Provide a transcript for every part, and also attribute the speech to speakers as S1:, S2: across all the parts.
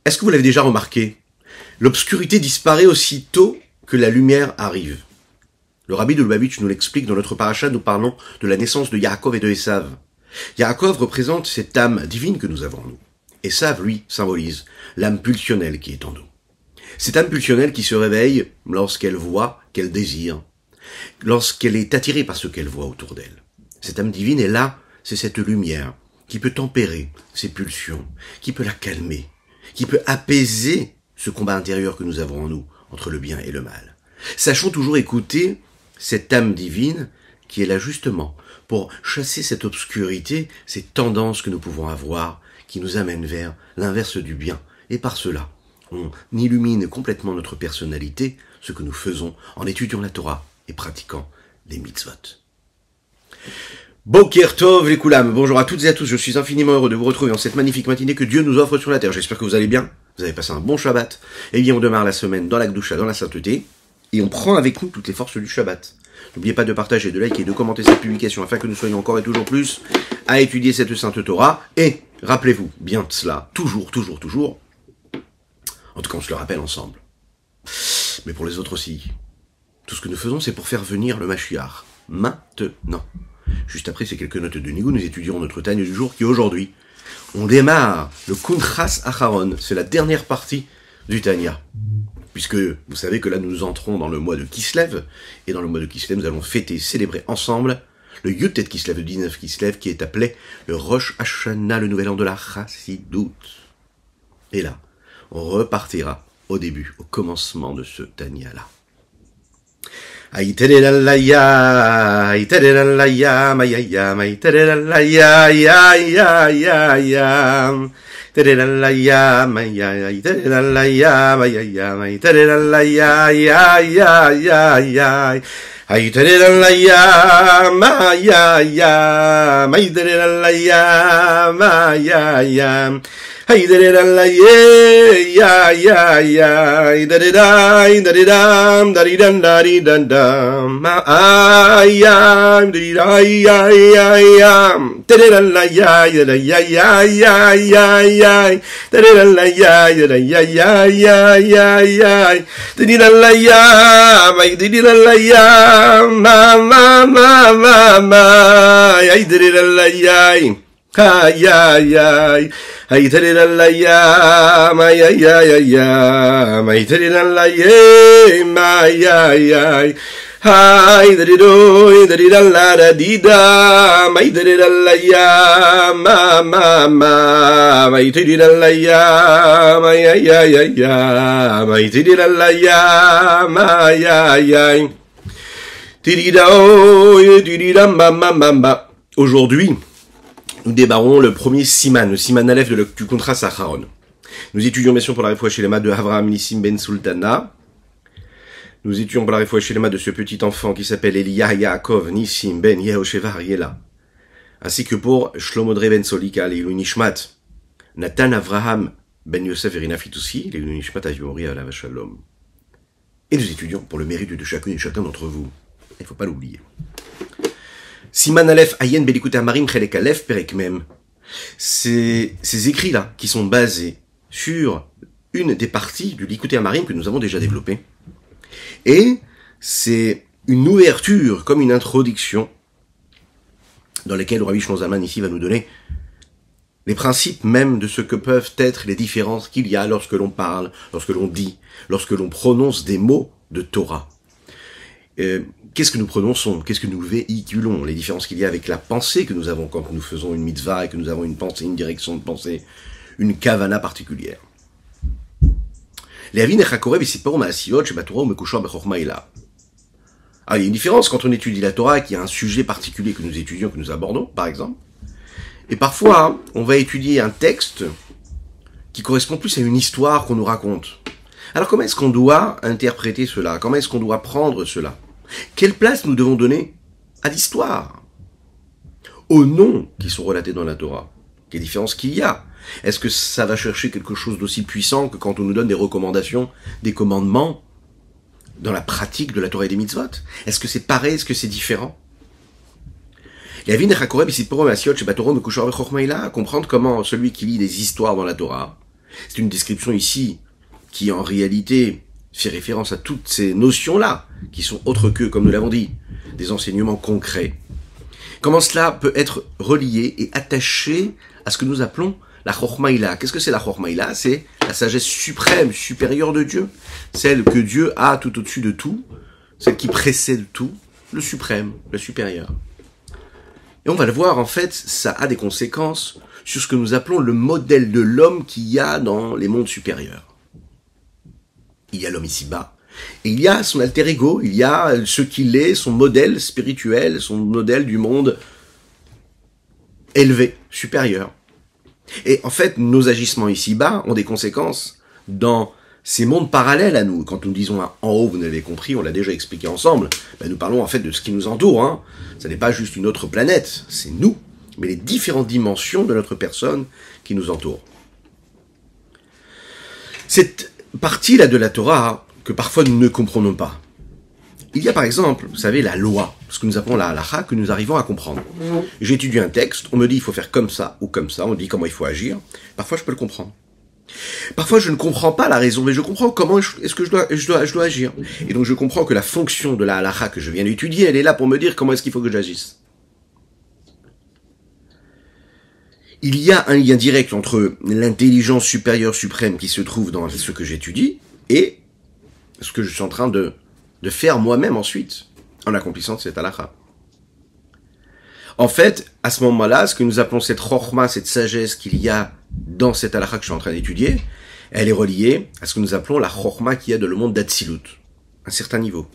S1: Est-ce que vous l'avez déjà remarqué? L'obscurité disparaît aussitôt que la lumière arrive. Le rabbi de Lubavitch nous l'explique dans notre paracha, nous parlons de la naissance de Yaakov et de Esav. Yaakov représente cette âme divine que nous avons en nous. Esav, lui, symbolise l'âme pulsionnelle qui est en nous. Cette âme pulsionnelle qui se réveille lorsqu'elle voit, qu'elle désire, lorsqu'elle est attirée par ce qu'elle voit autour d'elle. Cette âme divine est là, c'est cette lumière qui peut tempérer ses pulsions, qui peut la calmer, qui peut apaiser ce combat intérieur que nous avons en nous, entre le bien et le mal. Sachons toujours écouter cette âme divine qui est là justement pour chasser cette obscurité, ces tendances que nous pouvons avoir, qui nous amènent vers l'inverse du bien. Et par cela, on illumine complètement notre personnalité, ce que nous faisons en étudiant la Torah et pratiquant les mitzvot. Boker Tov les Koulam, bonjour à toutes et à tous, je suis infiniment heureux de vous retrouver en cette magnifique matinée que Dieu nous offre sur la terre. J'espère que vous allez bien, vous avez passé un bon Shabbat. Eh bien on démarre la semaine dans la Gdoucha, dans la sainteté, et on prend avec nous toutes les forces du Shabbat. N'oubliez pas de partager, de liker et de commenter cette publication afin que nous soyons encore et toujours plus à étudier cette sainte Torah. Et rappelez-vous bien de cela, toujours, en tout cas on se le rappelle ensemble, mais pour les autres aussi, tout ce que nous faisons c'est pour faire venir le Mashiach, maintenant. Juste après ces quelques notes de Nigou, nous étudierons notre Tanya du jour qui aujourd'hui, on démarre le Kuntras Acharon, c'est la dernière partie du Tanya. Puisque vous savez que là nous entrons dans le mois de Kislev, et dans le mois de Kislev nous allons fêter, célébrer ensemble le Yutet Kislev, le 19 Kislev, qui est appelé le Rosh Hashanah, le nouvel an de la Chassidout. Et là, on repartira au début, au commencement de ce Tanya-là. Aïterelalaya, aïterelalaya, maïaya, aïterelalaya, ya, ya, ya, ya. Terelalaya, maïaya, terelalaya, maïaya, terelalaya, ya, ya, ya, ya. Aïterelalaya, maïaya, maïterelalaya, maïaya. Aïterelalaya, ya, ya, ya. Daridai, daridam, daridam, daridam. Ayam, daridai, ya, ya, ya. Terelalaya, ya, ya, ya, ya, ya, ya. Terelalaya, ya, ya, ya, ya, ya, ya. Terelalaya, maïterelalaya, ma. Aïterelalaya. Ay, ay, ay, ay, terelalaya, ay, ay, ay, ay, ay, terelalaya, ay, ay, ay, ay, terelalaya, dida, ay, terelalaya, ma, ay, terelalaya, ay, ay, ay, ay, ay, terelalaya, ay, ay, ay, tirida, ma. Aujourd'hui, nous démarrons le premier Siman, le Siman Aleph du Kuntras Acharon. Nous étudions bien sûr pour la Refoua Shelema de Avraham Nissim Ben Sultana. Nous étudions pour la Refoua Shelema de ce petit enfant qui s'appelle Eliyahu Yaakov Nissim Ben Yehosheva Ariela. Ainsi que pour Shlomo Dre Ben Solika, Leilu Nishmat, Nathan Avraham Ben Yosef Erina Fitoussi, Leilu Nishmat Ayori Alav Shalom. Et nous étudions pour le mérite de chacune et chacun d'entre vous. Il ne faut pas l'oublier. Siman Aleph Ayen Belikut Amarim Chelek Aleph Perek Mem. Ces écrits-là, qui sont basés sur une des parties du Likutei Amarim que nous avons déjà développé. Et c'est une ouverture, comme une introduction, dans laquelle le Rabbi Shlomo Zalman ici va nous donner les principes même de ce que peuvent être les différences qu'il y a lorsque l'on parle, lorsque l'on dit, lorsque l'on prononce des mots de Torah. Qu'est-ce que nous prononçons? Qu'est-ce que nous véhiculons? Les différences qu'il y a avec la pensée que nous avons quand nous faisons une mitzvah et que nous avons une pensée, une direction de pensée, une kavana particulière. Il y a une différence quand on étudie la Torah, qu'il y a un sujet particulier que nous étudions, que nous abordons, par exemple. Et parfois, on va étudier un texte qui correspond plus à une histoire qu'on nous raconte. Alors comment est-ce qu'on doit interpréter cela? Comment est-ce qu'on doit prendre cela? Quelle place nous devons donner à l'histoire, aux noms qui sont relatés dans la Torah? Quelle différence qu'il y a? Est-ce que ça va chercher quelque chose d'aussi puissant que quand on nous donne des recommandations, des commandements dans la pratique de la Torah et des mitzvot? Est-ce que c'est pareil? Est-ce que c'est différent? À comprendre comment celui qui lit des histoires dans la Torah C'est une description ici qui en réalité fait référence à toutes ces notions-là, qui sont autres que, comme nous l'avons dit, des enseignements concrets. Comment cela peut être relié et attaché à ce que nous appelons la Chokhmaïla. Qu'est-ce que c'est la Chokhmaïla? C'est la sagesse suprême, supérieure de Dieu, celle que Dieu a tout au-dessus de tout, celle qui précède tout, le suprême, le supérieur. Et on va le voir, en fait, ça a des conséquences sur ce que nous appelons le modèle de l'homme qu'il y a dans les mondes supérieurs. Il y a l'homme ici-bas, et il y a son alter ego, il y a ce qu'il est, son modèle spirituel, son modèle du monde élevé, supérieur. Et en fait, nos agissements ici-bas ont des conséquences dans ces mondes parallèles à nous. Quand nous disons en haut, vous l'avez compris, on l'a déjà expliqué ensemble, nous parlons en fait de ce qui nous entoure. Ça n'est pas juste une autre planète, c'est nous, mais les différentes dimensions de notre personne qui nous entourent. Cette partie-là de la Torah que parfois nous ne comprenons pas. Il y a par exemple, vous savez, la loi, ce que nous appelons la halakha, que nous arrivons à comprendre. J'étudie un texte, on me dit il faut faire comme ça ou comme ça, on me dit comment il faut agir. Parfois je peux le comprendre. Parfois je ne comprends pas la raison, mais je comprends comment est-ce que je dois agir. Et donc je comprends que la fonction de la halakha que je viens d'étudier, elle est là pour me dire comment est-ce qu'il faut que j'agisse. Il y a un lien direct entre l'intelligence supérieure suprême qui se trouve dans ce que j'étudie et ce que je suis en train de faire moi-même ensuite, en accomplissant cette halakha. En fait, à ce moment-là, ce que nous appelons cette chokhma, cette sagesse qu'il y a dans cette halakha que je suis en train d'étudier, elle est reliée à ce que nous appelons la chokhma qu'il y a dans le monde d'Atsilut, un certain niveau.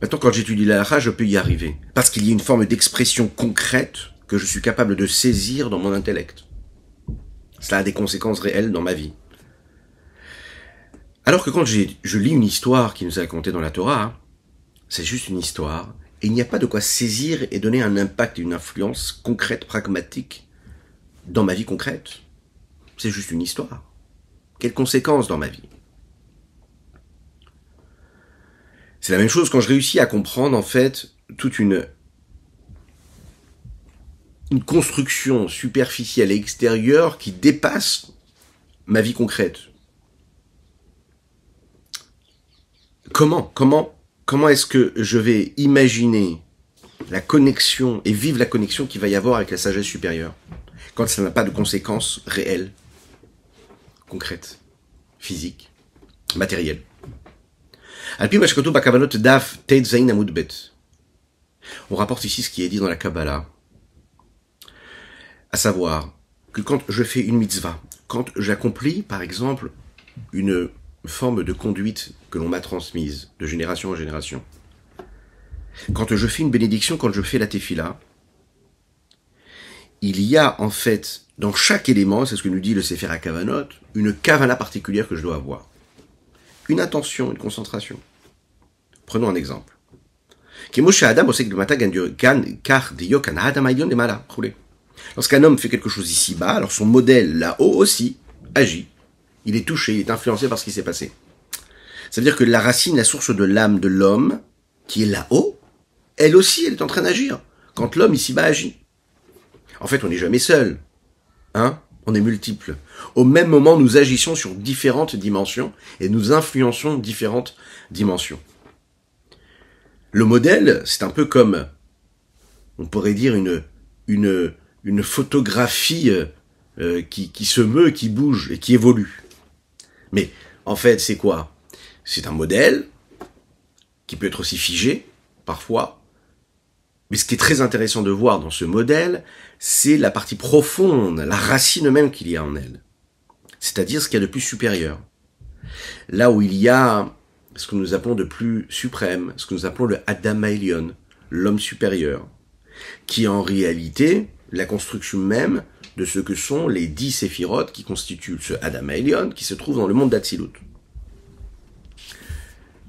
S1: Maintenant, quand j'étudie la halakha, je peux y arriver, parce qu'il y a une forme d'expression concrète que je suis capable de saisir dans mon intellect. Cela a des conséquences réelles dans ma vie. Alors que quand je lis une histoire qui nous est racontée dans la Torah, c'est juste une histoire, et il n'y a pas de quoi saisir et donner un impact et une influence concrète, pragmatique, dans ma vie concrète. C'est juste une histoire. Quelles conséquences dans ma vie? C'est la même chose quand je réussis à comprendre, en fait, toute une construction superficielle et extérieure qui dépasse ma vie concrète. Comment est-ce que je vais imaginer la connexion et vivre la connexion qu'il va y avoir avec la sagesse supérieure quand ça n'a pas de conséquences réelles, concrètes, physiques, matérielles? On rapporte ici ce qui est dit dans la Kabbalah, à savoir que quand je fais une mitzvah, quand j'accomplis par exemple une forme de conduite que l'on m'a transmise de génération en génération, quand je fais une bénédiction, quand je fais la tefila, il y a en fait dans chaque élément, c'est ce que nous dit le Sefer HaKavanot, une kavana particulière que je dois avoir. Une intention, une concentration. Prenons un exemple. Lorsqu'un homme fait quelque chose ici-bas, alors son modèle là-haut aussi agit. Il est touché, il est influencé par ce qui s'est passé. Ça veut dire que la racine, la source de l'âme de l'homme, qui est là-haut, elle aussi, elle est en train d'agir. Quand l'homme ici-bas agit. En fait, on n'est jamais seul. On est multiples. Au même moment, nous agissons sur différentes dimensions et nous influençons différentes dimensions. Le modèle, c'est un peu comme, on pourrait dire, une photographie qui se meut, qui bouge et qui évolue. Mais en fait, c'est quoi? C'est un modèle qui peut être aussi figé, parfois. Mais ce qui est très intéressant de voir dans ce modèle, c'est la partie profonde, la racine même qu'il y a en elle. C'est-à-dire ce qu'il y a de plus supérieur. Là où il y a ce que nous appelons de plus suprême, ce que nous appelons le Adam Haelion, l'homme supérieur, qui est en réalité la construction même de ce que sont les 10 séphirotes qui constituent ce Adam Haelion qui se trouve dans le monde d'Atsilut.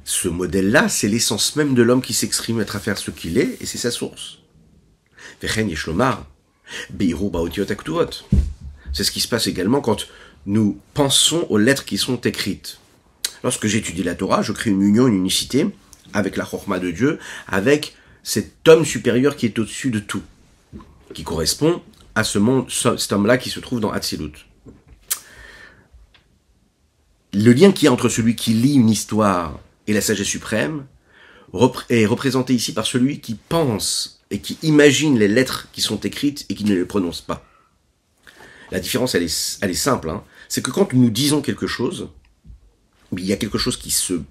S1: Ce modèle-là, c'est l'essence même de l'homme qui s'exprime à travers ce qu'il est, et c'est sa source. C'est ce qui se passe également quand nous pensons aux lettres qui sont écrites. Lorsque j'étudie la Torah, je crée une union, une unicité avec la Chokhma de Dieu, avec cet homme supérieur qui est au-dessus de tout, qui correspond à ce monde, cet homme-là qui se trouve dans Hatzilut. Le lien qu'il y a entre celui qui lit une histoire et la sagesse suprême est représenté ici par celui qui pense et qui imagine les lettres qui sont écrites et qui ne les prononce pas. La différence, elle est simple, hein. C'est que quand nous disons quelque chose, il y a quelque chose qui se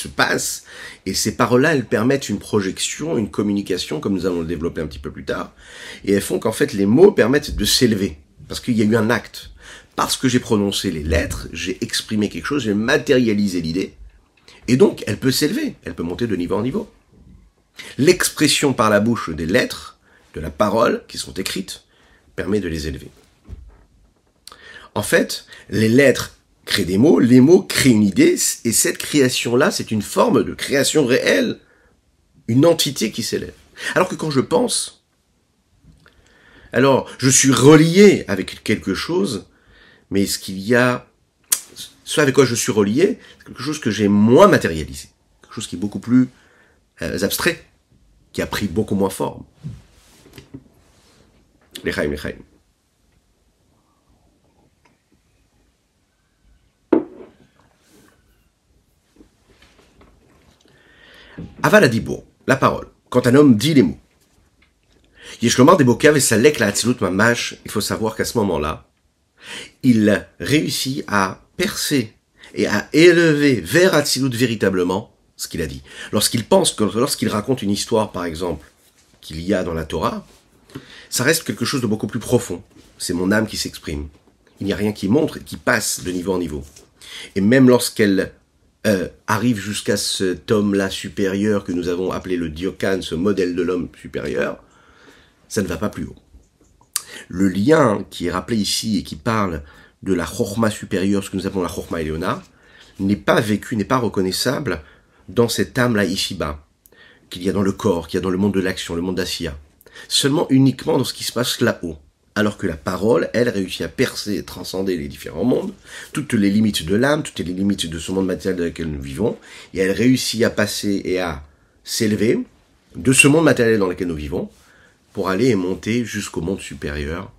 S1: passe, et ces paroles-là, elles permettent une projection, une communication, comme nous allons le développer un petit peu plus tard, et elles font qu'en fait, les mots permettent de s'élever, parce qu'il y a eu un acte. Parce que j'ai prononcé les lettres, j'ai exprimé quelque chose, j'ai matérialisé l'idée, et donc, elle peut s'élever, elle peut monter de niveau en niveau. L'expression par la bouche des lettres, de la parole, qui sont écrites, permet de les élever. En fait, les lettres créent des mots, les mots créent une idée, et cette création-là, c'est une forme de création réelle, une entité qui s'élève. Alors que quand je pense, alors je suis relié avec quelque chose, mais ce avec quoi je suis relié, c'est quelque chose que j'ai moins matérialisé, quelque chose qui est beaucoup plus abstrait, qui a pris beaucoup moins forme. L'Echaim. Aval Adibur, la parole. Quand un homme dit les mots. Yeshlomar de Bokav et Salek la Hatzilut Mamash, il faut savoir qu'à ce moment-là, il réussit à percer et à élever vers Hatzilut véritablement ce qu'il a dit. Lorsqu'il raconte une histoire, par exemple, qu'il y a dans la Torah, ça reste quelque chose de beaucoup plus profond. C'est mon âme qui s'exprime. Il n'y a rien qui montre et qui passe de niveau en niveau. Et même lorsqu'elle arrive jusqu'à cet homme-là supérieur que nous avons appelé le Diokan, ce modèle de l'homme supérieur, ça ne va pas plus haut. Le lien qui est rappelé ici et qui parle de la Chochma supérieure, ce que nous appelons la Chochma Eliona, n'est pas vécu, n'est pas reconnaissable dans cette âme-là ici-bas, qu'il y a dans le corps, qu'il y a dans le monde de l'action, le monde d'Asiya. Seulement uniquement dans ce qui se passe là-haut. Alors que la parole, elle, réussit à percer et transcender les différents mondes, toutes les limites de l'âme, toutes les limites de ce monde matériel dans lequel nous vivons, et elle réussit à passer et à s'élever de ce monde matériel dans lequel nous vivons, pour aller et monter jusqu'au monde supérieur,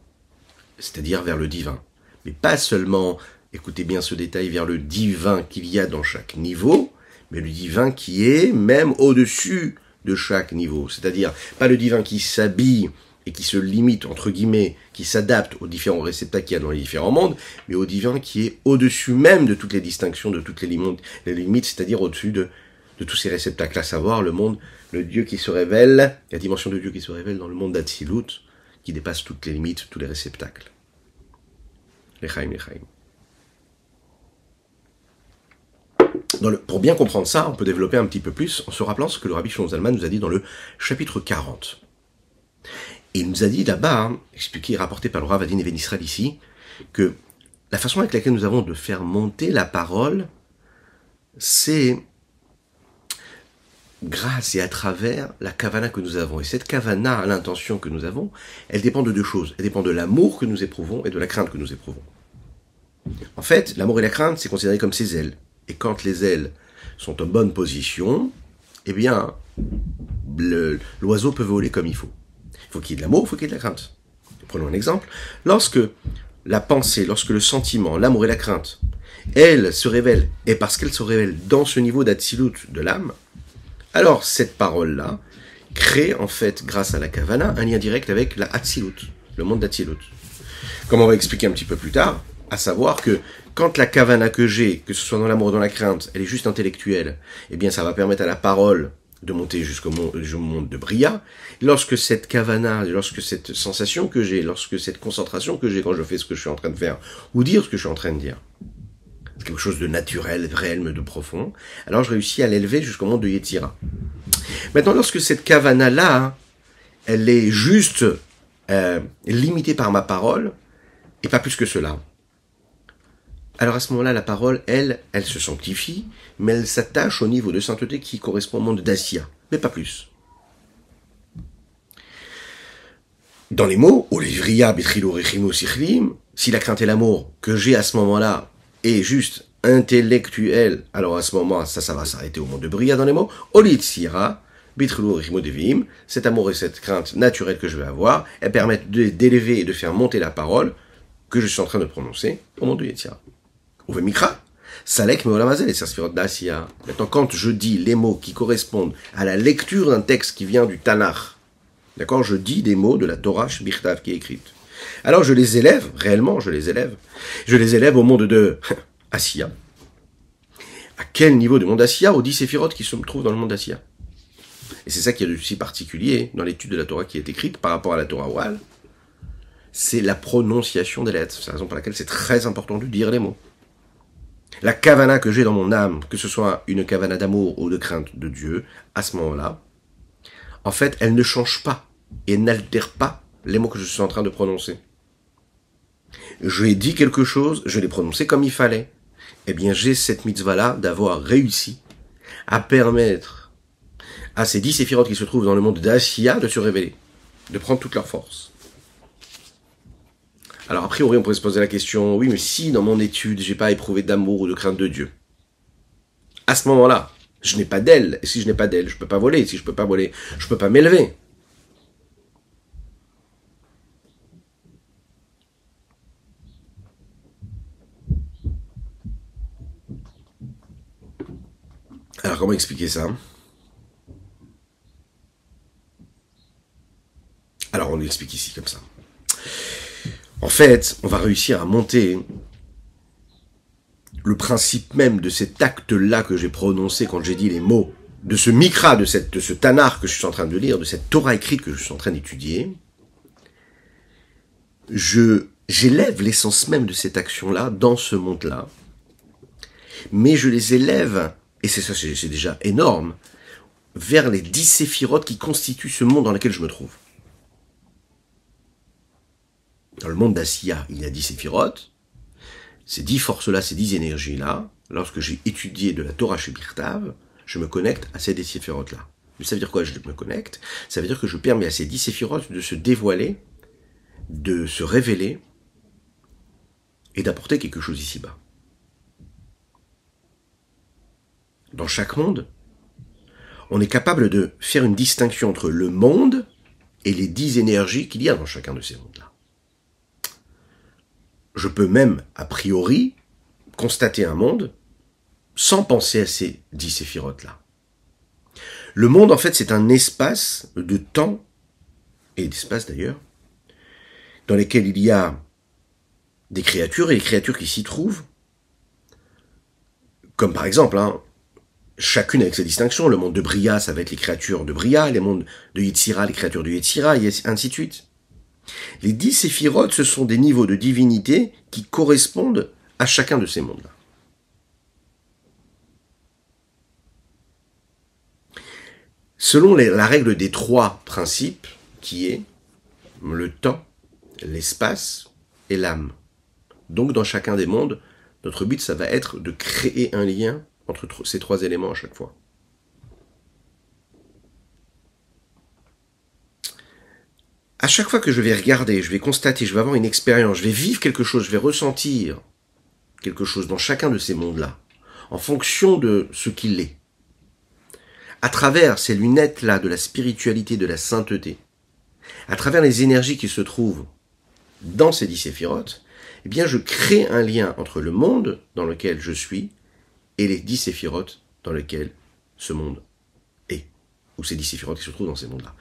S1: c'est-à-dire vers le divin. Mais pas seulement, écoutez bien ce détail, vers le divin qu'il y a dans chaque niveau, mais le divin qui est même au-dessus de chaque niveau. C'est-à-dire, pas le divin qui s'habille et qui se limite, entre guillemets, qui s'adapte aux différents réceptacles qu'il y a dans les différents mondes, mais au divin qui est au-dessus même de toutes les distinctions, de toutes les limites, c'est-à-dire au-dessus de tous ces réceptacles, à savoir le monde, le Dieu qui se révèle, la dimension de Dieu qui se révèle dans le monde d'Atsilut, qui dépasse toutes les limites, tous les réceptacles. L'Echaim. Pour bien comprendre ça, on peut développer un petit peu plus en se rappelant ce que le Rabbi Shlomo Zalman nous a dit dans le chapitre 40. Et il nous a dit là-bas, expliqué et rapporté par le Rav Adin Even Israël ici, que la façon avec laquelle nous avons de faire monter la parole, c'est grâce et à travers la kavana que nous avons. Et cette kavana, l'intention que nous avons, elle dépend de deux choses. Elle dépend de l'amour que nous éprouvons et de la crainte que nous éprouvons. En fait, l'amour et la crainte, c'est considéré comme ses ailes. Et quand les ailes sont en bonne position, eh bien, l'oiseau peut voler comme il faut. Il faut qu'il y ait de l'amour, il faut qu'il y ait de la crainte. Prenons un exemple. Lorsque la pensée, lorsque le sentiment, l'amour et la crainte, elles se révèlent, et parce qu'elles se révèlent dans ce niveau d'atsilut de l'âme, alors cette parole-là crée en fait, grâce à la kavana, un lien direct avec la atsilut, le monde d'atsilut. Comme on va expliquer un petit peu plus tard, à savoir que quand la kavana que j'ai, que ce soit dans l'amour ou dans la crainte, elle est juste intellectuelle, eh bien ça va permettre à la parole de monter jusqu'au monde de Bria. Lorsque cette kavana, lorsque cette sensation que j'ai, lorsque cette concentration que j'ai quand je fais ce que je suis en train de faire, ou dire ce que je suis en train de dire, c'est quelque chose de naturel, réel, mais de profond, alors je réussis à l'élever jusqu'au monde de Yetzira. Maintenant, lorsque cette kavana-là, elle est juste limitée par ma parole, et pas plus que cela, alors à ce moment-là, la parole, elle se sanctifie, mais elle s'attache au niveau de sainteté qui correspond au monde d'Asiya, mais pas plus. Dans les mots, si la crainte et l'amour que j'ai à ce moment-là est juste intellectuel, alors à ce moment, ça va s'arrêter au monde de Bria dans les mots, Olitsira, Bitrulu Rimo Devim, cet amour et cette crainte naturelle que je vais avoir, elles permettent d'élever et de faire monter la parole que je suis en train de prononcer au monde de Yetzira. Ouve Mikra, Salek Meolamazel et Sasfirot Dasia. Maintenant, quand je dis les mots qui correspondent à la lecture d'un texte qui vient du Tanakh, d'accord, je dis des mots de la Torah Shbirtav qui est écrite. Alors je les élève, réellement je les élève. Je les élève au monde de Asiya. À quel niveau du monde Asiya? Aux 10 séphirotes qui se trouvent dans le monde Asiya. Et c'est ça qui est de si particulier dans l'étude de la Torah qui est écrite par rapport à la Torah orale. C'est la prononciation des lettres. C'est la raison pour laquelle c'est très important de dire les mots. La kavana que j'ai dans mon âme, que ce soit une kavana d'amour ou de crainte de Dieu, à ce moment-là, en fait, elle ne change pas et n'altère pas les mots que je suis en train de prononcer. Je ai dit quelque chose, je l'ai prononcé comme il fallait. Eh bien, j'ai cette mitzvah-là d'avoir réussi à permettre à ces 10 séphirotes qui se trouvent dans le monde d'Asiya de se révéler, de prendre toute leur force. Alors, a priori, on pourrait se poser la question, oui, mais si dans mon étude, j'ai pas éprouvé d'amour ou de crainte de Dieu, à ce moment-là, je n'ai pas d'aile, et si je n'ai pas d'aile, je peux pas voler, et si je peux pas voler, je peux pas m'élever. Alors, comment expliquer ça? Alors, on l'explique ici, comme ça. En fait, on va réussir à monter le principe même de cet acte-là que j'ai prononcé quand j'ai dit les mots, de ce mikra, de ce tanar que je suis en train de lire, de cette Torah écrite que je suis en train d'étudier. J'élève l'essence même de cette action-là dans ce monde-là, mais je les élève, et c'est déjà énorme, vers les 10 séphirotes qui constituent ce monde dans lequel je me trouve. Dans le monde d'Asiya, il y a 10 séphirotes. Ces 10 forces-là, ces 10 énergies-là, lorsque j'ai étudié de la Torah chez Birtav, je me connecte à ces 10 séphirotes-là. Mais ça veut dire quoi, je me connecte? Ça veut dire que je permets à ces 10 séphirotes de se dévoiler, de se révéler, et d'apporter quelque chose ici-bas. Dans chaque monde, on est capable de faire une distinction entre le monde et les 10 énergies qu'il y a dans chacun de ces mondes-là. Je peux même, a priori, constater un monde sans penser à ces 10 séphirotes-là. Le monde, en fait, c'est un espace de temps, et d'espace d'ailleurs, dans lesquels il y a des créatures, et les créatures qui s'y trouvent, comme par exemple, chacune avec sa distinction, le monde de Bria, ça va être les créatures de Bria, les mondes de Yetzira, les créatures de Yetzira, et ainsi de suite. Les 10 séphirotes, ce sont des niveaux de divinité qui correspondent à chacun de ces mondes-là. Selon la règle des 3 principes, qui est le temps, l'espace et l'âme. Donc dans chacun des mondes, notre but, ça va être de créer un lien entre ces 3 éléments à chaque fois. À chaque fois que je vais regarder, je vais constater, je vais avoir une expérience, je vais vivre quelque chose, je vais ressentir quelque chose dans chacun de ces mondes-là, en fonction de ce qu'il est. À travers ces lunettes-là de la spiritualité, de la sainteté, à travers les énergies qui se trouvent dans ces 10 séphirotes, eh bien je crée un lien entre le monde dans lequel je suis et les 10 séphirotes dans lesquels ce monde est, ou ces 10 séphirotes qui se trouvent dans ces mondes-là.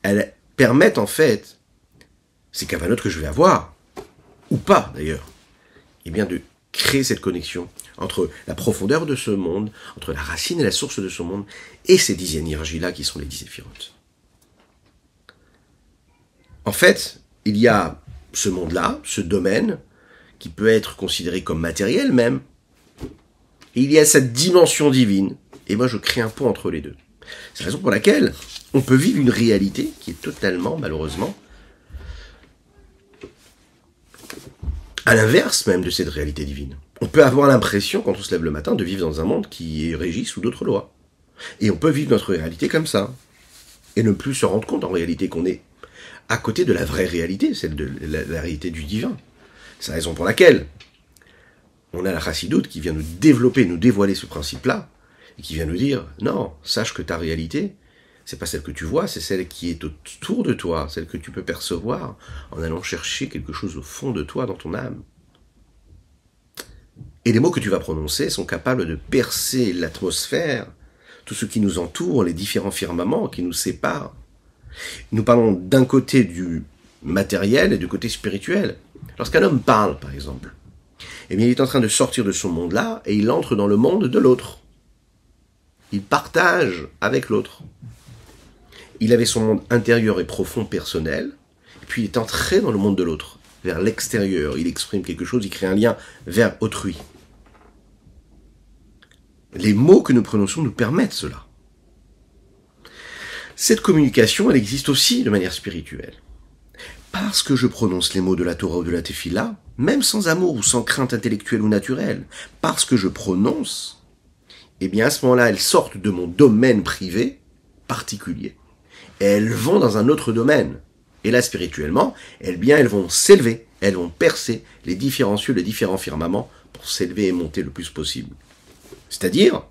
S1: Elles permettent en fait, ces cavanotes que je vais avoir, ou pas d'ailleurs, eh bien de créer cette connexion entre la profondeur de ce monde, entre la racine et la source de ce monde, et ces 10 énergies-là qui sont les 10 séphirotes. En fait, il y a ce monde-là, ce domaine, qui peut être considéré comme matériel même, et il y a cette dimension divine, et moi je crée un pont entre les deux. C'est la raison pour laquelle on peut vivre une réalité qui est totalement, malheureusement, à l'inverse même de cette réalité divine. On peut avoir l'impression, quand on se lève le matin, de vivre dans un monde qui est régi sous d'autres lois. Et on peut vivre notre réalité comme ça. Et ne plus se rendre compte en réalité qu'on est à côté de la vraie réalité, celle de la réalité du divin. C'est la raison pour laquelle on a la chassidoute qui vient nous développer, nous dévoiler ce principe-là, et qui vient nous dire, non, sache que ta réalité, c'est pas celle que tu vois, c'est celle qui est autour de toi, celle que tu peux percevoir en allant chercher quelque chose au fond de toi, dans ton âme. Et les mots que tu vas prononcer sont capables de percer l'atmosphère, tout ce qui nous entoure, les différents firmaments qui nous séparent. Nous parlons d'un côté du matériel et du côté spirituel. Lorsqu'un homme parle, par exemple, eh bien, il est en train de sortir de son monde-là et il entre dans le monde de l'autre. Il partage avec l'autre. Il avait son monde intérieur et profond personnel, et puis il est entré dans le monde de l'autre, vers l'extérieur. Il exprime quelque chose, il crée un lien vers autrui. Les mots que nous prononçons nous permettent cela. Cette communication, elle existe aussi de manière spirituelle. Parce que je prononce les mots de la Torah ou de la Tefila, même sans amour ou sans crainte intellectuelle ou naturelle, parce que je prononce, eh bien à ce moment-là, elles sortent de mon domaine privé particulier, et elles vont dans un autre domaine. Et là, spirituellement, elles vont s'élever, elles vont percer les différents cieux, les différents firmaments, pour s'élever et monter le plus possible. C'est-à-dire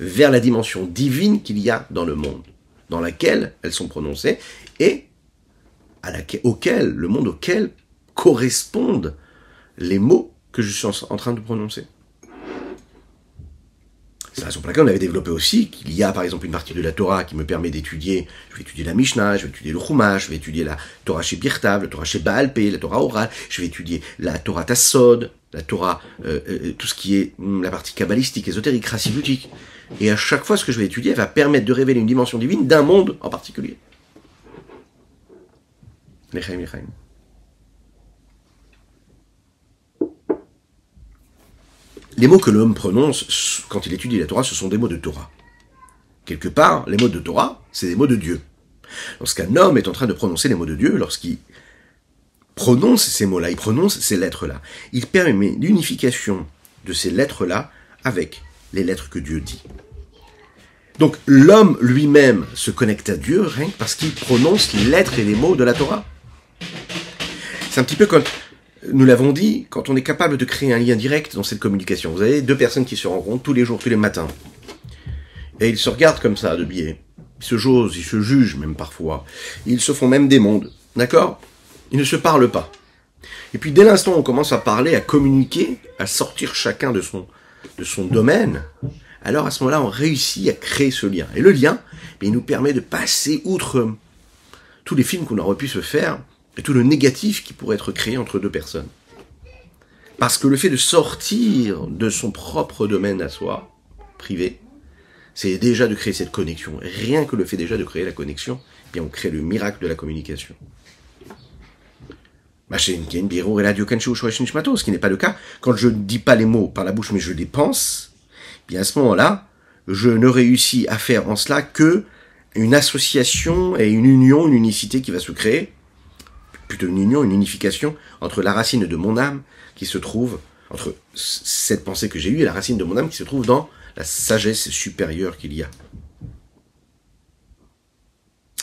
S1: vers la dimension divine qu'il y a dans le monde, dans laquelle elles sont prononcées, et le monde auquel correspondent les mots que je suis en train de prononcer. C'est la raison pour laquelle on avait développé aussi qu'il y a par exemple une partie de la Torah qui me permet d'étudier, je vais étudier la Mishnah, je vais étudier le Chumash, je vais étudier la Torah chez Birtav, la Torah chez Baal Peh, la Torah orale, je vais étudier la Torah Tassod, la Torah, tout ce qui est la partie kabbalistique, ésotérique, racibutique. Et à chaque fois, ce que je vais étudier va permettre de révéler une dimension divine d'un monde en particulier. Lechaim, lechaim. Les mots que l'homme prononce quand il étudie la Torah, ce sont des mots de Torah. Quelque part, les mots de Torah, c'est des mots de Dieu. Lorsqu'un homme est en train de prononcer les mots de Dieu, lorsqu'il prononce ces mots-là, il prononce ces lettres-là, il permet l'unification de ces lettres-là avec les lettres que Dieu dit. Donc l'homme lui-même se connecte à Dieu rien que parce qu'il prononce les lettres et les mots de la Torah. C'est un petit peu comme, nous l'avons dit, quand on est capable de créer un lien direct dans cette communication. Vous avez deux personnes qui se rencontrent tous les jours, tous les matins. Et ils se regardent comme ça, de biais. Ils se josent, ils se jugent même parfois. Ils se font même des mondes. D'accord ? Ils ne se parlent pas. Et puis dès l'instant où on commence à parler, à communiquer, à sortir chacun de son domaine, alors à ce moment-là, on réussit à créer ce lien. Et le lien, il nous permet de passer outre tous les films qu'on aurait pu se faire, et tout le négatif qui pourrait être créé entre deux personnes. Parce que le fait de sortir de son propre domaine à soi, privé, c'est déjà de créer cette connexion. Rien que le fait déjà de créer la connexion, eh bien on crée le miracle de la communication. Ce qui n'est pas le cas. Quand je ne dis pas les mots par la bouche, mais je les pense, eh bien à ce moment-là, je ne réussis à faire en cela que une association et une union, une unicité qui va se créer, plutôt une union, une unification entre la racine de mon âme qui se trouve, entre cette pensée que j'ai eue et la racine de mon âme qui se trouve dans la sagesse supérieure qu'il y a.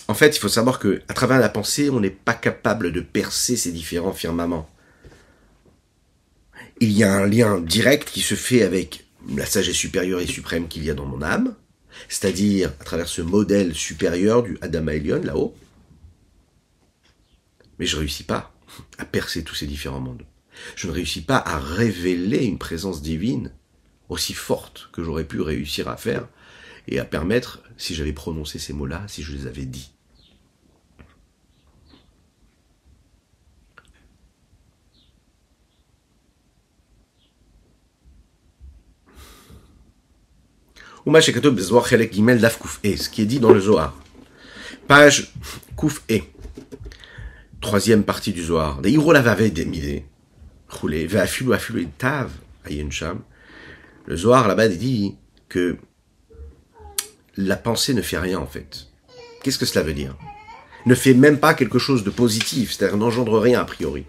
S1: En fait, il faut savoir que, à travers la pensée, on n'est pas capable de percer ces différents firmaments. Il y a un lien direct qui se fait avec la sagesse supérieure et suprême qu'il y a dans mon âme, c'est-à-dire à travers ce modèle supérieur du Adam Elyon, là-haut. Mais je ne réussis pas à percer tous ces différents mondes. Je ne réussis pas à révéler une présence divine aussi forte que j'aurais pu réussir à faire et à permettre, si j'avais prononcé ces mots-là, si je les avais dit. Ce qui est dit dans le Zohar. Page Kouf E. Troisième partie du Zohar. Le Zohar là-bas dit que la pensée ne fait rien en fait. Qu'est-ce que cela veut dire ? Ne fait même pas quelque chose de positif, c'est-à-dire n'engendre rien a priori.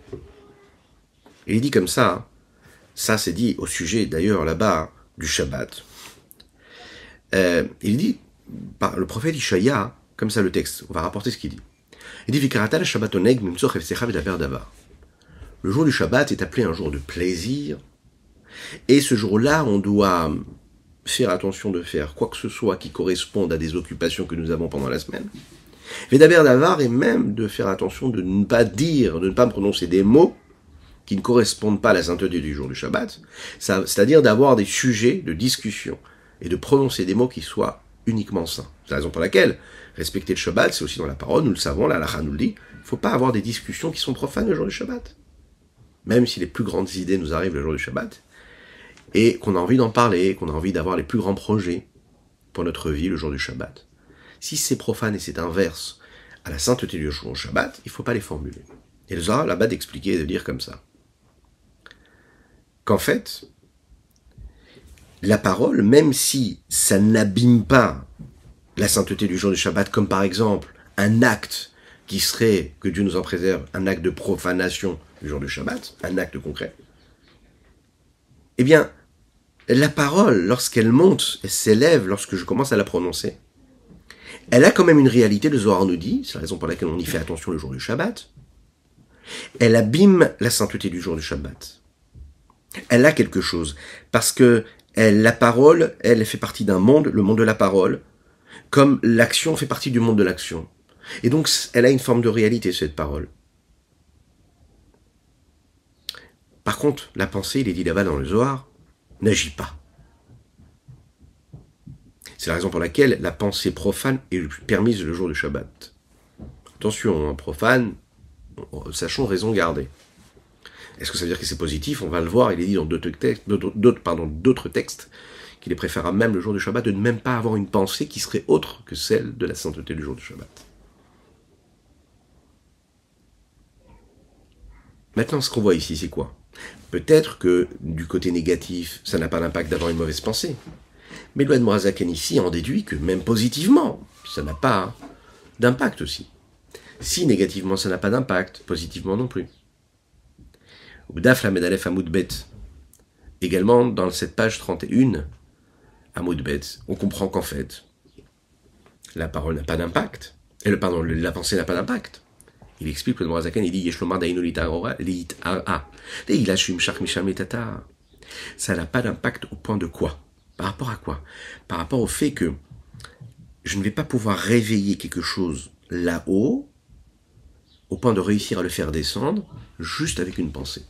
S1: Et il dit comme ça, ça c'est dit au sujet d'ailleurs là-bas du Shabbat. Il dit, par le prophète Ishaïa, comme ça le texte, on va rapporter ce qu'il dit. Il dit, le jour du Shabbat est appelé un jour de plaisir, et ce jour-là, on doit faire attention de faire quoi que ce soit qui corresponde à des occupations que nous avons pendant la semaine. Vedaber d'avar, et même de faire attention de ne pas dire, de ne pas prononcer des mots qui ne correspondent pas à la sainteté du jour du Shabbat, c'est-à-dire d'avoir des sujets de discussion et de prononcer des mots qui soient uniquement saints. C'est la raison pour laquelle respecter le Shabbat, c'est aussi dans la parole, nous le savons, la halakha nous le dit, il ne faut pas avoir des discussions qui sont profanes le jour du Shabbat. Même si les plus grandes idées nous arrivent le jour du Shabbat, et qu'on a envie d'en parler, qu'on a envie d'avoir les plus grands projets pour notre vie le jour du Shabbat. Si c'est profane et c'est inverse à la sainteté du jour du Shabbat, il ne faut pas les formuler. Et le Zohar là-bas d'expliquer et de dire comme ça. Qu'en fait, la parole, même si ça n'abîme pas la sainteté du jour du Shabbat, comme par exemple un acte qui serait, que Dieu nous en préserve, un acte de profanation du jour du Shabbat, un acte concret, eh bien, la parole, lorsqu'elle monte, elle s'élève, lorsque je commence à la prononcer, elle a quand même une réalité, le Zohar nous dit, c'est la raison pour laquelle on y fait attention le jour du Shabbat, elle abîme la sainteté du jour du Shabbat. Elle a quelque chose, parce que la parole, elle fait partie d'un monde, le monde de la parole, comme l'action fait partie du monde de l'action. Et donc, elle a une forme de réalité, cette parole. Par contre, la pensée, il est dit là-bas dans le Zohar, n'agit pas. C'est la raison pour laquelle la pensée profane est permise le jour du Shabbat. Attention, profane, sachons raison garder. Est-ce que ça veut dire que c'est positif? On va le voir, il est dit dans d'autres textes qu'il est préférable même le jour du Shabbat de ne même pas avoir une pensée qui serait autre que celle de la sainteté du jour du Shabbat. Maintenant, ce qu'on voit ici, c'est quoi? Peut-être que du côté négatif, ça n'a pas d'impact d'avoir une mauvaise pensée. Mais le Morazaken ici en déduit que même positivement, ça n'a pas d'impact aussi. Si négativement, ça n'a pas d'impact, positivement non plus. Daf la Medalef Amoudbet. Également, dans cette page 31, Amoudbet, on comprend qu'en fait, la parole n'a pas d'impact. La pensée n'a pas d'impact. Il explique le Morazaken, il dit Yeshlomar dainu liit ara. Ça n'a pas d'impact au point de quoi? Par rapport à quoi? Par rapport au fait que je ne vais pas pouvoir réveiller quelque chose là-haut au point de réussir à le faire descendre juste avec une pensée.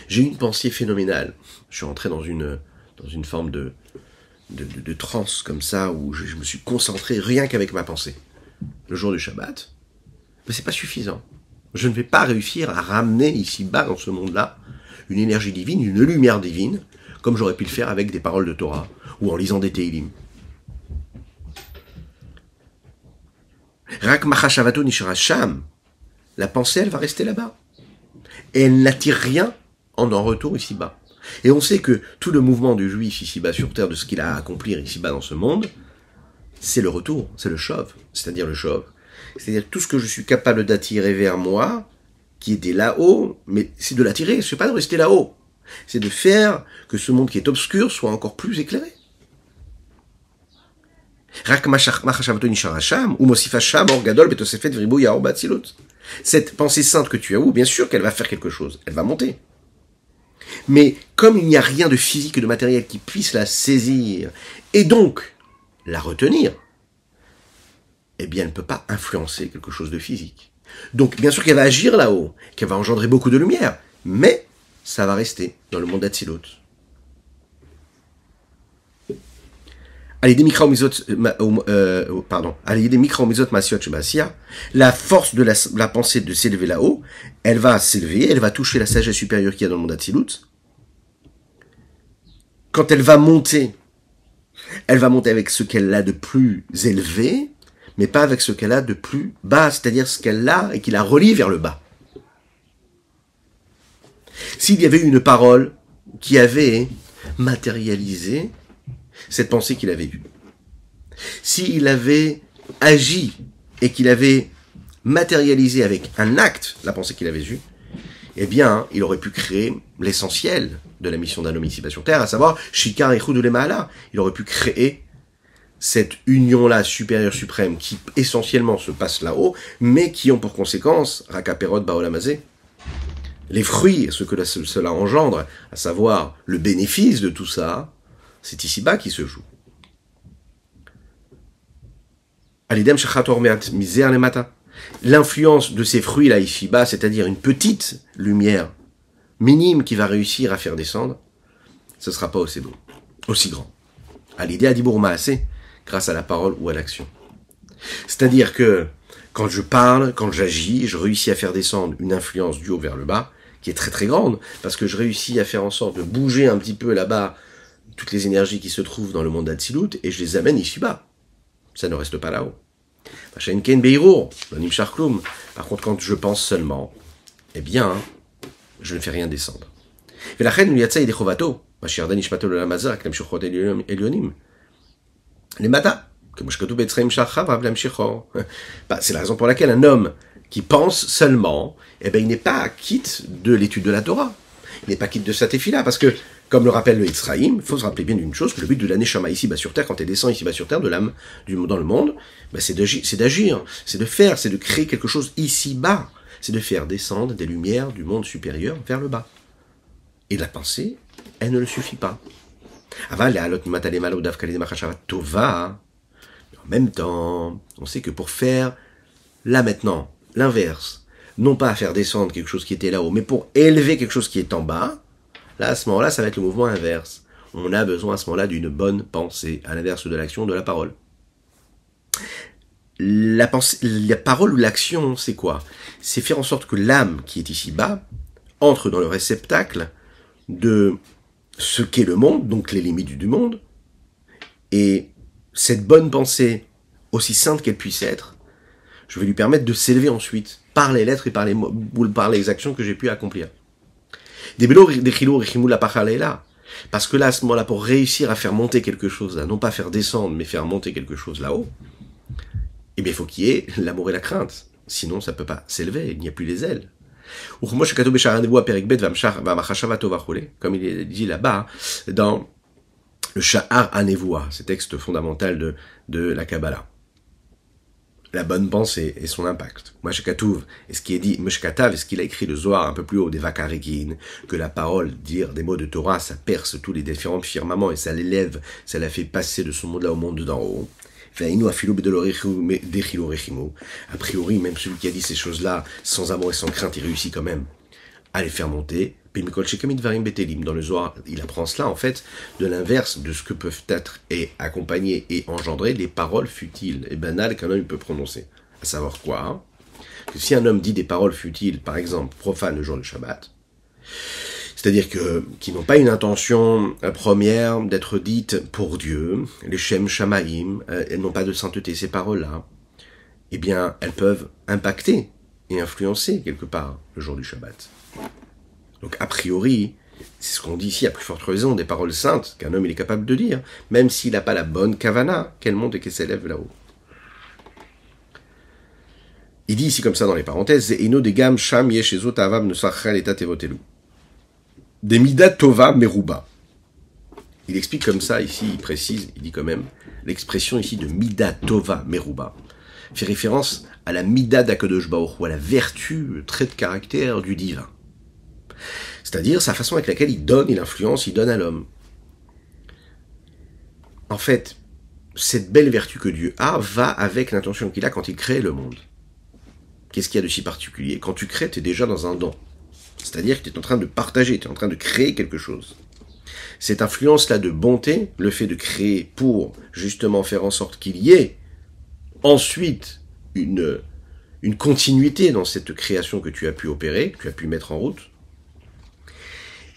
S1: J'ai eu une pensée phénoménale. Je suis entré dans une forme de transe comme ça où je me suis concentré rien qu'avec ma pensée. Le jour du Shabbat, mais c'est pas suffisant. Je ne vais pas réussir à ramener ici-bas dans ce monde-là une énergie divine, une lumière divine, comme j'aurais pu le faire avec des paroles de Torah ou en lisant des Teilim. Rak machashavato nishara sham. La pensée, elle va rester là-bas. Et elle n'attire rien en retour ici-bas. Et on sait que tout le mouvement du juif ici-bas sur terre, de ce qu'il a à accomplir ici-bas dans ce monde, c'est le retour, c'est le shov, c'est-à-dire le shov. C'est-à-dire tout ce que je suis capable d'attirer vers moi, qui était là-haut, mais c'est de l'attirer, c'est pas de rester là-haut. C'est de faire que ce monde qui est obscur soit encore plus éclairé. Cette pensée sainte que tu as, bien sûr qu'elle va faire quelque chose, elle va monter. Mais comme il n'y a rien de physique et de matériel qui puisse la saisir, et donc la retenir, eh bien elle ne peut pas influencer quelque chose de physique. Donc bien sûr qu'elle va agir là-haut, qu'elle va engendrer beaucoup de lumière, mais ça va rester dans le monde d'Atsilut. La force de la pensée de s'élever là-haut, elle va s'élever, elle va toucher la sagesse supérieure qu'il y a dans le monde d'Atsilut. Quand elle va monter avec ce qu'elle a de plus élevé, mais pas avec ce qu'elle a de plus bas, c'est-à-dire ce qu'elle a et qui la relie vers le bas. S'il y avait une parole qui avait matérialisé cette pensée qu'il avait eue, s'il avait agi et qu'il avait matérialisé avec un acte la pensée qu'il avait eue, eh bien, il aurait pu créer l'essentiel de la mission d'un homme ici sur Terre, à savoir Shikar et Chudule Mahala. Il aurait pu créer cette union-là supérieure suprême qui essentiellement se passe là-haut, mais qui ont pour conséquence Rakaperot Baolamazé. Les fruits, ce que cela engendre, à savoir le bénéfice de tout ça, C'est ici-bas qui se joue. L'influence de ces fruits là ici-bas, c'est-à-dire une petite lumière minime qui va réussir à faire descendre, ce ne sera pas aussi grand. À l'idée à Dibour Maasé, grâce à la parole ou à l'action. C'est-à-dire que quand je parle, quand j'agis, je réussis à faire descendre une influence du haut vers le bas, qui est très très grande, parce que je réussis à faire en sorte de bouger un petit peu là-bas toutes les énergies qui se trouvent dans le monde d'Atsilut, et je les amène ici-bas. Ça ne reste pas là-haut. Par contre, quand je pense seulement, eh bien, je ne fais rien descendre. Les matas, c'est la raison pour laquelle un homme qui pense seulement, eh ben, il n'est pas quitte de l'étude de la Torah. Il n'est pas quitte de sa tefila, parce que, comme le rappelle le Yitzraïm, il faut se rappeler bien d'une chose, que le but de la Neshama ici-bas sur terre, quand elle descend ici-bas sur terre, de l'âme dans le monde, ben, c'est d'agir, c'est de faire, c'est de créer quelque chose ici-bas. C'est de faire descendre des lumières du monde supérieur vers le bas. Et la pensée, elle ne le suffit pas. En même temps, on sait que pour faire, là maintenant, l'inverse, non pas à faire descendre quelque chose qui était là-haut, mais pour élever quelque chose qui est en bas, là, à ce moment-là, ça va être le mouvement inverse. On a besoin à ce moment-là d'une bonne pensée, à l'inverse de l'action, de la parole. La parole ou l'action, c'est quoi? C'est faire en sorte que l'âme qui est ici-bas entre dans le réceptacle de ce qu'est le monde, donc les limites du monde, et cette bonne pensée, aussi sainte qu'elle puisse être, je vais lui permettre de s'élever ensuite, par les lettres et par les mots, ou par les actions que j'ai pu accomplir. Parce que là, à ce moment-là, pour réussir à faire monter quelque chose là, non pas faire descendre, mais faire monter quelque chose là-haut, eh bien, il faut qu'il y ait l'amour et la crainte. Sinon, ça ne peut pas s'élever, il n'y a plus les ailes. Comme il est dit là-bas, dans le Sha'ar Hanevoua, ce texte fondamental de la Kabbalah. La bonne pensée et son impact. Mashkatouv, et ce qui est dit, Meshkatav, et ce qu'il a écrit le Zohar un peu plus haut, des Vakarikin, que la parole, dire des mots de Torah, ça perce tous les différents firmaments et ça l'élève, ça la fait passer de ce monde-là au monde d'en haut. A priori, même celui qui a dit ces choses-là, sans amour et sans crainte, il réussit quand même à les faire monter. Dans le Zohar, il apprend cela, en fait, de l'inverse de ce que peuvent être et accompagner et engendrer les paroles futiles et banales qu'un homme peut prononcer. À savoir quoi? Que si un homme dit des paroles futiles, par exemple, profanes le jour du Shabbat, c'est-à-dire qui n'ont pas une intention première d'être dites pour Dieu, les Shem Shamaim, elles n'ont pas de sainteté, ces paroles-là, eh bien, elles peuvent impacter et influencer quelque part le jour du Shabbat. Donc, a priori, c'est ce qu'on dit ici à plus forte raison, des paroles saintes qu'un homme il est capable de dire, même s'il n'a pas la bonne kavana, qu'elle monte et qu'elle s'élève là-haut. Il dit ici comme ça dans les parenthèses, Eno de gam sham yeshezot avam nosachal etat evotelu. Des midat tova meruba. Il explique comme ça ici, il précise, il dit quand même, l'expression ici de midat tova meruba fait référence à la midat d'Akadosh Baruch Hu, à la vertu, le trait de caractère du divin. C'est-à-dire sa façon avec laquelle il donne, il influence, il donne à l'homme. En fait, cette belle vertu que Dieu a va avec l'intention qu'il a quand il crée le monde. Qu'est-ce qu'il y a de si particulier? Quand tu crées, tu es déjà dans un don. C'est-à-dire que tu es en train de partager, tu es en train de créer quelque chose. Cette influence-là de bonté, le fait de créer pour justement faire en sorte qu'il y ait ensuite une continuité dans cette création que tu as pu opérer, que tu as pu mettre en route,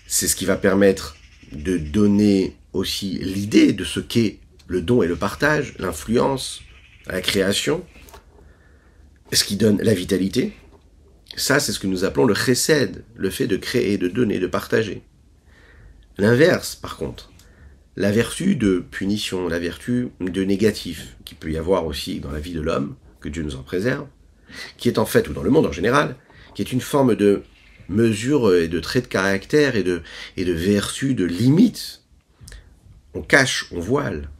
S1: c'est ce qui va permettre de donner aussi l'idée de ce qu'est le don et le partage, l'influence, la création, ce qui donne la vitalité. Ça, c'est ce que nous appelons le chesed, le fait de créer, de donner, de partager. L'inverse, par contre, la vertu de punition, la vertu de négatif, qui peut y avoir aussi dans la vie de l'homme, que Dieu nous en préserve, qui est en fait, ou dans le monde en général, qui est une forme de mesure et de trait de caractère et de vertu, de limite. On cache, on voile,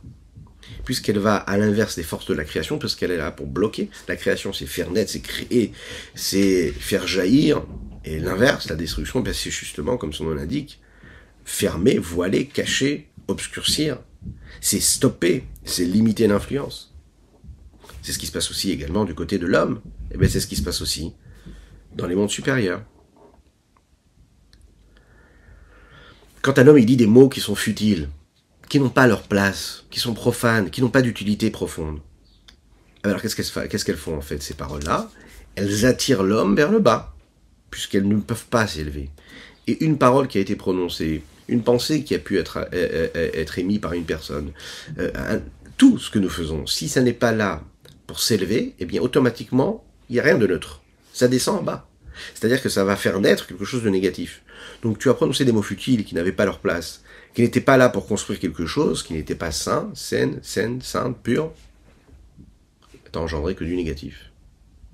S1: puisqu'elle va à l'inverse des forces de la création, parce qu'elle est là pour bloquer. La création, c'est faire naître, c'est créer, c'est faire jaillir. Et l'inverse, la destruction, ben c'est justement, comme son nom l'indique, fermer, voiler, cacher, obscurcir, c'est stopper, c'est limiter l'influence. C'est ce qui se passe aussi également du côté de l'homme. Et bien c'est ce qui se passe aussi dans les mondes supérieurs. Quand un homme il dit des mots qui sont futiles, qui n'ont pas leur place, qui sont profanes, qui n'ont pas d'utilité profonde, alors qu'est-ce qu'elles font en fait ces paroles-là? Elles attirent l'homme vers le bas, puisqu'elles ne peuvent pas s'élever. Et une parole qui a été prononcée, une pensée qui a pu être émise par une personne, tout ce que nous faisons, si ça n'est pas là pour s'élever, eh bien automatiquement, il n'y a rien de neutre. Ça descend en bas. C'est-à-dire que ça va faire naître quelque chose de négatif. Donc tu as prononcé des mots futiles qui n'avaient pas leur place, qui n'étaient pas là pour construire quelque chose, qui n'étaient pas sain, sainte, pur. T'as engendré que du négatif.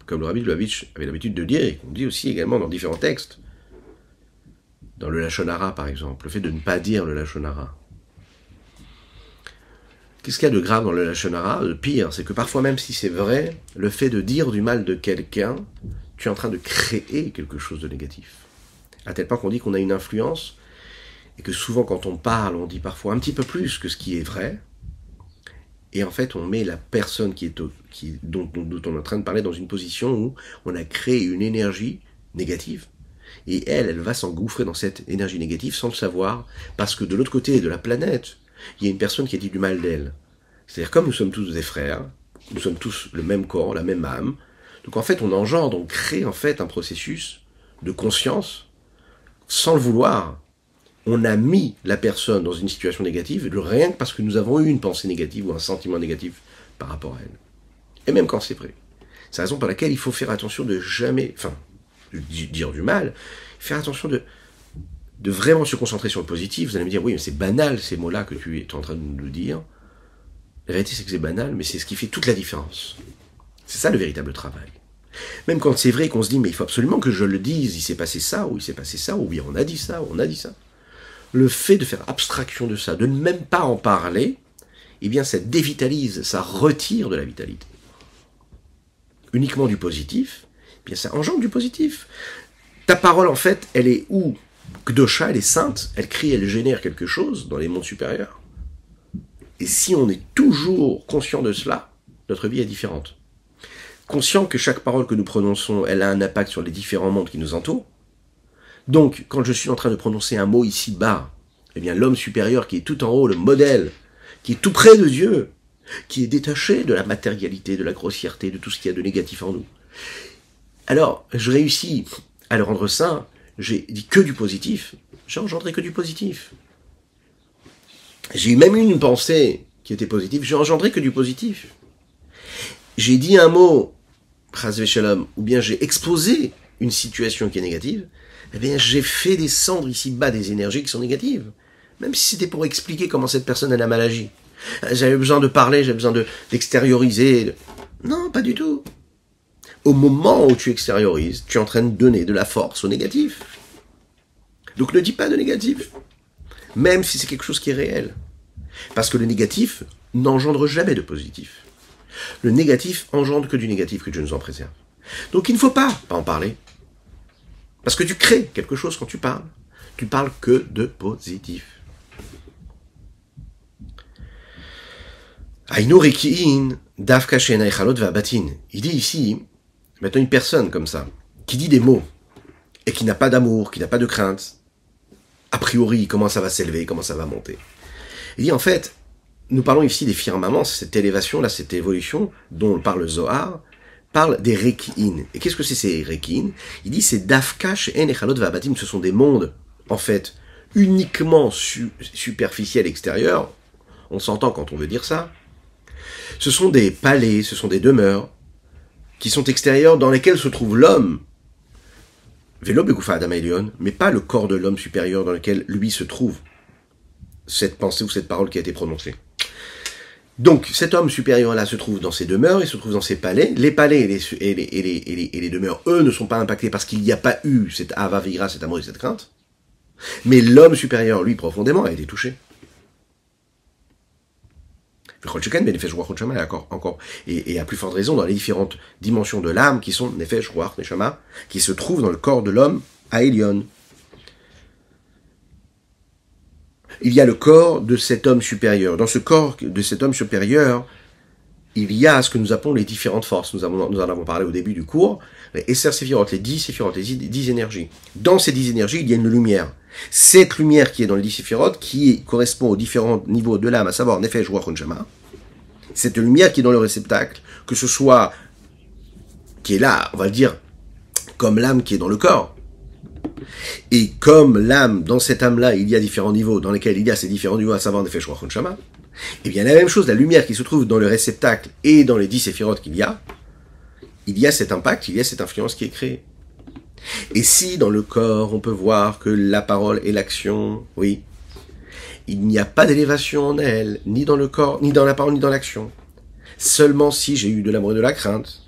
S1: Comme le Rabbi de Lubavitch avait l'habitude de dire, et qu'on dit aussi également dans différents textes, dans le Lachon Hara par exemple, le fait de ne pas dire le Lachon Hara. Qu'est-ce qu'il y a de grave dans le Lachon Hara? Le pire, c'est que parfois même si c'est vrai, le fait de dire du mal de quelqu'un, tu es en train de créer quelque chose de négatif. À tel point qu'on dit qu'on a une influence, et que souvent quand on parle, on dit parfois un petit peu plus que ce qui est vrai, et en fait on met la personne dont on est en train de parler dans une position où on a créé une énergie négative, et elle va s'engouffrer dans cette énergie négative sans le savoir, parce que de l'autre côté de la planète, il y a une personne qui a dit du mal d'elle. C'est-à-dire comme nous sommes tous des frères, nous sommes tous le même corps, la même âme, donc en fait on crée en fait un processus de conscience, sans le vouloir. On a mis la personne dans une situation négative, rien que parce que nous avons eu une pensée négative ou un sentiment négatif par rapport à elle. Et même quand c'est vrai. C'est la raison pour laquelle il faut faire attention de jamais, dire du mal, faire attention de vraiment se concentrer sur le positif. Vous allez me dire, oui, mais c'est banal ces mots-là que tu es en train de nous dire. La réalité, c'est que c'est banal, mais c'est ce qui fait toute la différence. C'est ça le véritable travail. Même quand c'est vrai qu'on se dit, mais il faut absolument que je le dise, il s'est passé ça, ou il s'est passé ça, ou bien on a dit ça, ou on a dit ça. Le fait de faire abstraction de ça, de ne même pas en parler, eh bien ça dévitalise, ça retire de la vitalité. Uniquement du positif, eh bien ça engendre du positif. Ta parole en fait, elle est où? Kdosha, elle est sainte, elle crie, elle génère quelque chose dans les mondes supérieurs. Et si on est toujours conscient de cela, notre vie est différente. Conscient que chaque parole que nous prononçons, elle a un impact sur les différents mondes qui nous entourent. Donc, quand je suis en train de prononcer un mot ici bas, eh bien l'homme supérieur qui est tout en haut, le modèle, qui est tout près de Dieu, qui est détaché de la matérialité, de la grossièreté, de tout ce qu'il y a de négatif en nous. Alors, je réussis à le rendre saint, j'ai dit que du positif, j'ai engendré que du positif. J'ai même eu une pensée qui était positive, j'ai engendré que du positif. J'ai dit un mot, chas v'shalom, ou bien j'ai exposé une situation qui est négative, eh bien j'ai fait descendre ici bas des énergies qui sont négatives. Même si c'était pour expliquer comment cette personne elle a mal agi. J'avais besoin de parler, j'avais besoin d'extérioriser. Non, pas du tout. Au moment où tu extériorises, tu es en train de donner de la force au négatif. Donc ne dis pas de négatif. Même si c'est quelque chose qui est réel. Parce que le négatif n'engendre jamais de positif. Le négatif engendre que du négatif, que Dieu nous en préserve. Donc il ne faut pas en parler. Parce que tu crées quelque chose quand tu parles. Tu parles que de positif. Il dit ici, maintenant une personne comme ça, qui dit des mots, et qui n'a pas d'amour, qui n'a pas de crainte, a priori, comment ça va s'élever, comment ça va monter. Il dit en fait, nous parlons ici des firmaments, cette élévation-là, cette évolution dont parle Zohar, parle des Reki'in. Et qu'est-ce que c'est ces Reki'in? Il dit c'est Dafka she'en echalot va'abatim, ce sont des mondes, en fait, uniquement superficiels extérieurs, on s'entend quand on veut dire ça. Ce sont des palais, ce sont des demeures, qui sont extérieures, dans lesquelles se trouve l'homme, Velo Begoufa Adam Elion, mais pas le corps de l'homme supérieur dans lequel lui se trouve cette pensée ou cette parole qui a été prononcée. Donc, cet homme supérieur-là se trouve dans ses demeures, il se trouve dans ses palais. Les palais et les demeures, eux, ne sont pas impactés parce qu'il n'y a pas eu cette avavira, cet amour et cette crainte. Mais l'homme supérieur, lui, profondément, a été touché. Et à plus forte raison dans les différentes dimensions de l'âme qui sont Nefesh, Ruach, Neshama, qui se trouvent dans le corps de l'homme à Elion. il y a le corps de cet homme supérieur. Dans ce corps de cet homme supérieur, il y a ce que nous appelons les différentes forces. Nous en avons parlé au début du cours. Les Esser Séphirot, les 10 Séphirot, les 10 énergies. Dans ces 10 énergies, il y a une lumière. Cette lumière qui est dans les 10 Séphirot, qui correspond aux différents niveaux de l'âme, à savoir Nefesh, Ruach, Neshama, cette lumière qui est dans le réceptacle, que ce soit, qui est là, on va le dire, comme l'âme qui est dans le corps. Et comme l'âme, dans cette âme-là, il y a différents niveaux, dans lesquels il y a ces différents niveaux, à savoir Nefesh, Ruach, Neshama, et bien la même chose, la lumière qui se trouve dans le réceptacle et dans les 10 séphirotes qu'il y a cet impact, il y a cette influence qui est créée. Et si dans le corps, on peut voir que la parole et l'action, oui, il n'y a pas d'élévation en elle, ni dans le corps, ni dans la parole, ni dans l'action. Seulement si j'ai eu de l'amour et de la crainte,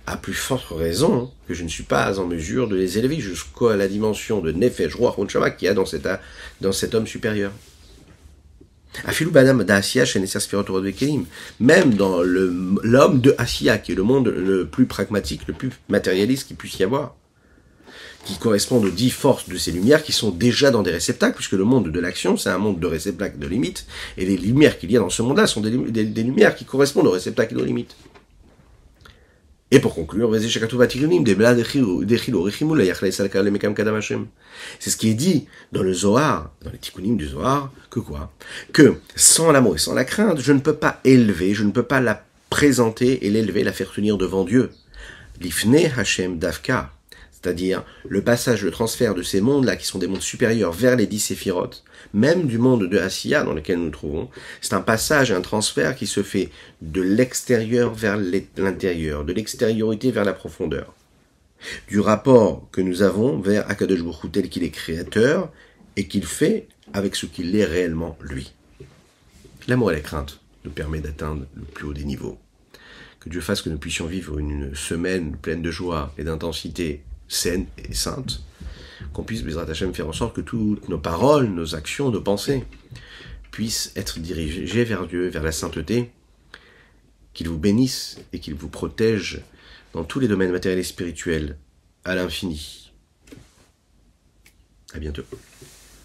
S1: à plus forte raison que je ne suis pas en mesure de les élever jusqu'à la dimension de Nefesh, Ruach, Neshama qu'il y a dans cet homme supérieur. Même dans l'homme de Asiya, qui est le monde le plus pragmatique, le plus matérialiste qu'il puisse y avoir, qui correspond aux 10 forces de ces lumières qui sont déjà dans des réceptacles, puisque le monde de l'action, c'est un monde de réceptacles de limites, et les lumières qu'il y a dans ce monde-là sont des lumières qui correspondent aux réceptacles et aux limites. Et pour conclure, c'est ce qui est dit dans le Zohar, dans les tikkunim du Zohar, que quoi? Que sans l'amour et sans la crainte, je ne peux pas élever, je ne peux pas la présenter et l'élever, la faire tenir devant Dieu. Lifne Hashem Davka, c'est-à-dire le passage, le transfert de ces mondes-là, qui sont des mondes supérieurs vers les 10 séphirotes, même du monde de Asiya dans lequel nous nous trouvons, c'est un passage, un transfert qui se fait de l'extérieur vers l'intérieur, de l'extériorité vers la profondeur. Du rapport que nous avons vers Akadosh Baruch Hu tel qu'il est créateur et qu'il fait avec ce qu'il est réellement lui. L'amour et la crainte nous permet d'atteindre le plus haut des niveaux. Que Dieu fasse que nous puissions vivre une semaine pleine de joie et d'intensité saine et sainte, qu'on puisse, Bezrat Hashem, faire en sorte que toutes nos paroles, nos actions, nos pensées puissent être dirigées vers Dieu, vers la sainteté, qu'il vous bénisse et qu'il vous protège dans tous les domaines matériels et spirituels à l'infini. À bientôt.